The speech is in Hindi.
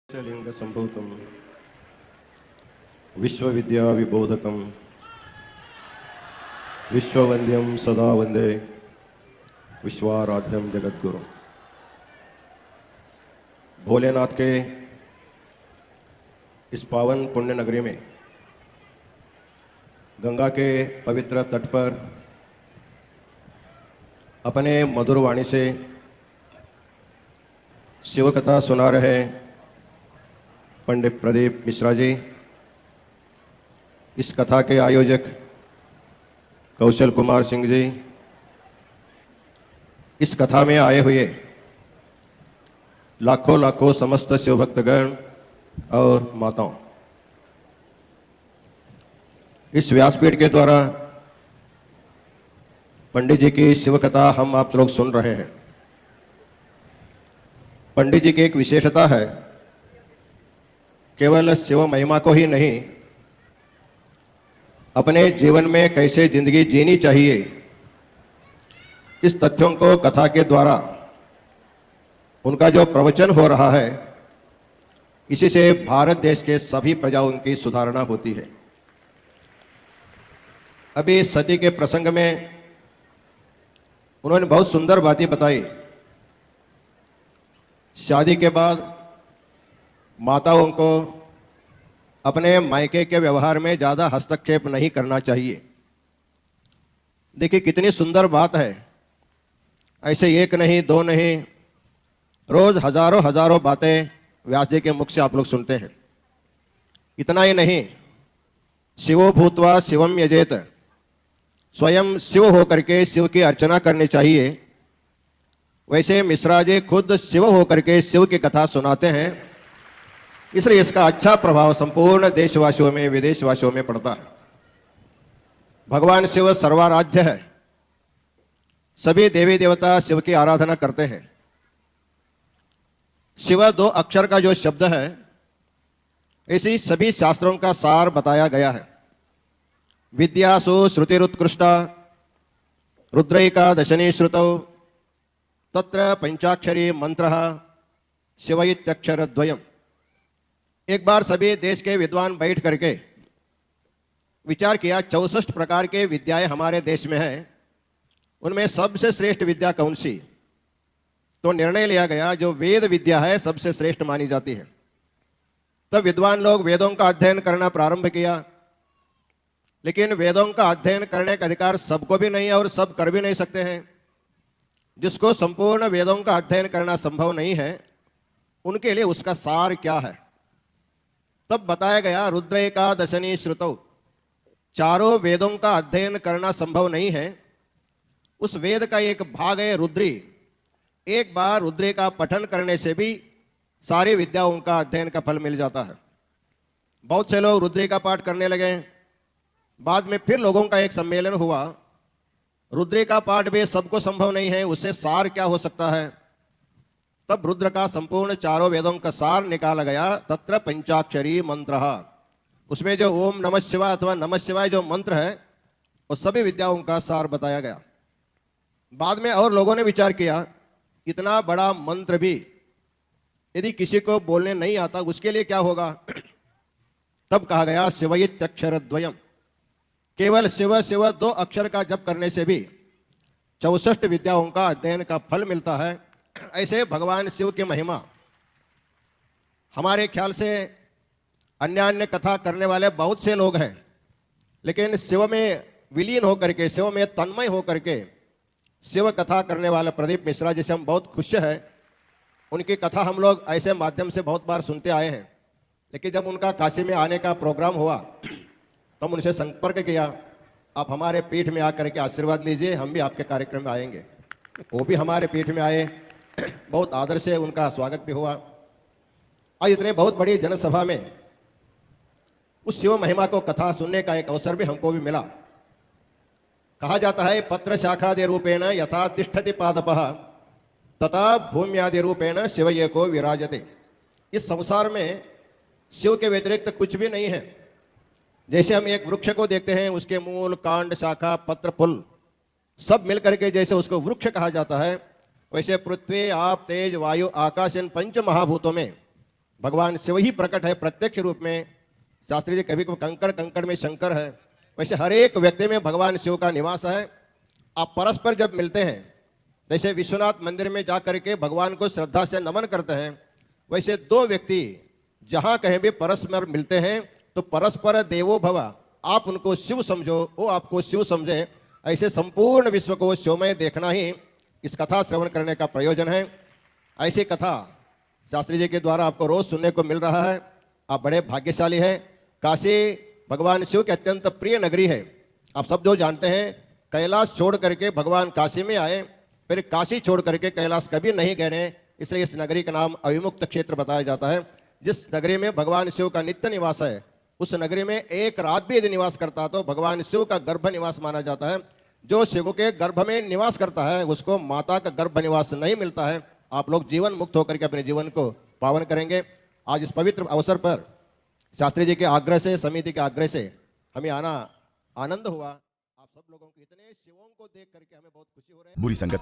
लिंग संभूतम विश्वविद्या विबोधकम विश्ववंद्यम सदा वंदे विश्वाराध्यम जगद्गुरु। भोलेनाथ के इस पावन पुण्य नगरी में गंगा के पवित्र तट पर अपने मधुर वाणी से शिव कथा सुना रहे पंडित प्रदीप मिश्रा जी, इस कथा के आयोजक कौशल कुमार सिंह जी, इस कथा में आए हुए लाखों लाखों समस्त शिव भक्तगण और माताओं, इस व्यासपीठ के द्वारा पंडित जी की शिव कथा हम आप लोग सुन रहे हैं। पंडित जी की एक विशेषता है, केवल शिव महिमा को ही नहीं, अपने जीवन में कैसे जिंदगी जीनी चाहिए, इस तथ्यों को कथा के द्वारा उनका जो प्रवचन हो रहा है, इसी से भारत देश के सभी प्रजाओं की सुधारणा होती है। अभी सती के प्रसंग में उन्होंने बहुत सुंदर बातें बताई। शादी के बाद माताओं को अपने मायके के व्यवहार में ज़्यादा हस्तक्षेप नहीं करना चाहिए। देखिए कितनी सुंदर बात है। ऐसे एक नहीं दो नहीं, रोज हजारों हजारों बातें व्यास जी के मुख से आप लोग सुनते हैं। इतना ही नहीं, शिवो भूत्वा शिवम यजेत, स्वयं शिव होकर के शिव की अर्चना करनी चाहिए। वैसे मिश्रा जी खुद शिव होकर के शिव की कथा सुनाते हैं, इसलिए इसका अच्छा प्रभाव संपूर्ण देशवासियों में विदेशवासियों में पड़ता है। भगवान शिव सर्वाराध्य है, सभी देवी देवता शिव की आराधना करते हैं। शिव दो अक्षर का जो शब्द है, इसी सभी शास्त्रों का सार बताया गया है। विद्यासु श्रुतिरुत्कृष्टा रुद्रैकादशनी श्रुतौ तत्र पंचाक्षरी मंत्र शिवैत्यक्षर द्वयम्। एक बार सभी देश के विद्वान बैठ करके विचार किया, 64 प्रकार के विद्याएं हमारे देश में हैं, उनमें सबसे श्रेष्ठ विद्या कौन सी? तो निर्णय लिया गया जो वेद विद्या है सबसे श्रेष्ठ मानी जाती है। तब विद्वान लोग वेदों का अध्ययन करना प्रारंभ किया, लेकिन वेदों का अध्ययन करने का अधिकार सबको भी नहीं है और सब कर भी नहीं सकते हैं। जिसको संपूर्ण वेदों का अध्ययन करना संभव नहीं है, उनके लिए उसका सार क्या है? तब बताया गया रुद्रैकादशनी श्रुतौ, चारों वेदों का अध्ययन करना संभव नहीं है। उस वेद का एक भाग है रुद्री। एक बार रुद्री का पठन करने से भी सारी विद्याओं का अध्ययन का फल मिल जाता है। बहुत से लोग रुद्री का पाठ करने लगे। बाद में फिर लोगों का एक सम्मेलन हुआ, रुद्री का पाठ भी सबको संभव नहीं है, उससे सार क्या हो सकता है? तब रुद्र का संपूर्ण चारों वेदों का सार निकाला गया। तत्र पंचाक्षरी मंत्र, उसमें जो ओम नमः शिवाय अथवा नमः शिवाय जो मंत्र है, वो सभी विद्याओं का सार बताया गया। बाद में और लोगों ने विचार किया, इतना बड़ा मंत्र भी यदि किसी को बोलने नहीं आता, उसके लिए क्या होगा? तब कहा गया शिवैत्यक्षर द्वयम्, केवल शिव शिव दो अक्षर का जप करने से भी 64 विद्याओं का अध्ययन का फल मिलता है। ऐसे भगवान शिव की महिमा हमारे ख्याल से अन्य अन्य कथा करने वाले बहुत से लोग हैं, लेकिन शिव में विलीन होकर के, शिव में तन्मय होकर के शिव कथा करने वाले प्रदीप मिश्रा जी से हम बहुत खुश हैं। उनकी कथा हम लोग ऐसे माध्यम से बहुत बार सुनते आए हैं, लेकिन जब उनका काशी में आने का प्रोग्राम हुआ तो हम उनसे संपर्क किया, आप हमारे पीठ में आकर के आशीर्वाद लीजिए, हम भी आपके कार्यक्रम में आएंगे। वो भी हमारे पीठ में आए, बहुत आदर से उनका स्वागत भी हुआ। आज इतने बहुत बड़ी जनसभा में उस शिव महिमा को कथा सुनने का एक अवसर भी हमको भी मिला। कहा जाता है पत्र शाखादि रूपेण यथा तिष्ठति पादपः तथा भूम्यादि रूपेण शिव एको विराजते। इस संसार में शिव के व्यतिरिक्त कुछ भी नहीं है। जैसे हम एक वृक्ष को देखते हैं, उसके मूल, कांड, शाखा, पत्र, फूल सब मिलकर के जैसे उसको वृक्ष कहा जाता है, वैसे पृथ्वी, आप, तेज, वायु, आकाश, इन पंच महाभूतों में भगवान शिव ही प्रकट है प्रत्यक्ष रूप में। शास्त्री जी कभी कभी कंकड़ कंकड़ में शंकर है, वैसे हर एक व्यक्ति में भगवान शिव का निवास है। आप परस्पर जब मिलते हैं, जैसे विश्वनाथ मंदिर में जाकर के भगवान को श्रद्धा से नमन करते हैं, वैसे दो व्यक्ति जहां कहीं भी परस्पर मिलते हैं तो परस्पर देवो भव, आप उनको शिव समझो, वो आपको शिव समझे। ऐसे संपूर्ण विश्व को शिवमय देखना ही इस कथा श्रवण करने का प्रयोजन है। ऐसी कथा शास्त्री जी के द्वारा आपको रोज सुनने को मिल रहा है। आप बड़े भाग्यशाली हैं। काशी भगवान शिव की अत्यंत प्रिय नगरी है। आप सब जो जानते हैं, कैलाश छोड़ करके भगवान काशी में आए, फिर काशी छोड़ करके कैलाश कभी नहीं गए हैं, इसलिए इस नगरी का नाम अविमुक्त क्षेत्र बताया जाता है। जिस नगरी में भगवान शिव का नित्य निवास है, उस नगरी में एक रात भी यदि निवास करता तो भगवान शिव का गर्भ निवास माना जाता है। जो शिव के गर्भ में निवास करता है उसको माता का गर्भ निवास नहीं मिलता है। आप लोग जीवन मुक्त होकर के अपने जीवन को पावन करेंगे। आज इस पवित्र अवसर पर शास्त्री जी के आग्रह से, समिति के आग्रह से हमें आना आनंद हुआ। आप सब लोगों को इतने शिवों को देख करके हमें बहुत खुशी हो रही है। बुरी संगत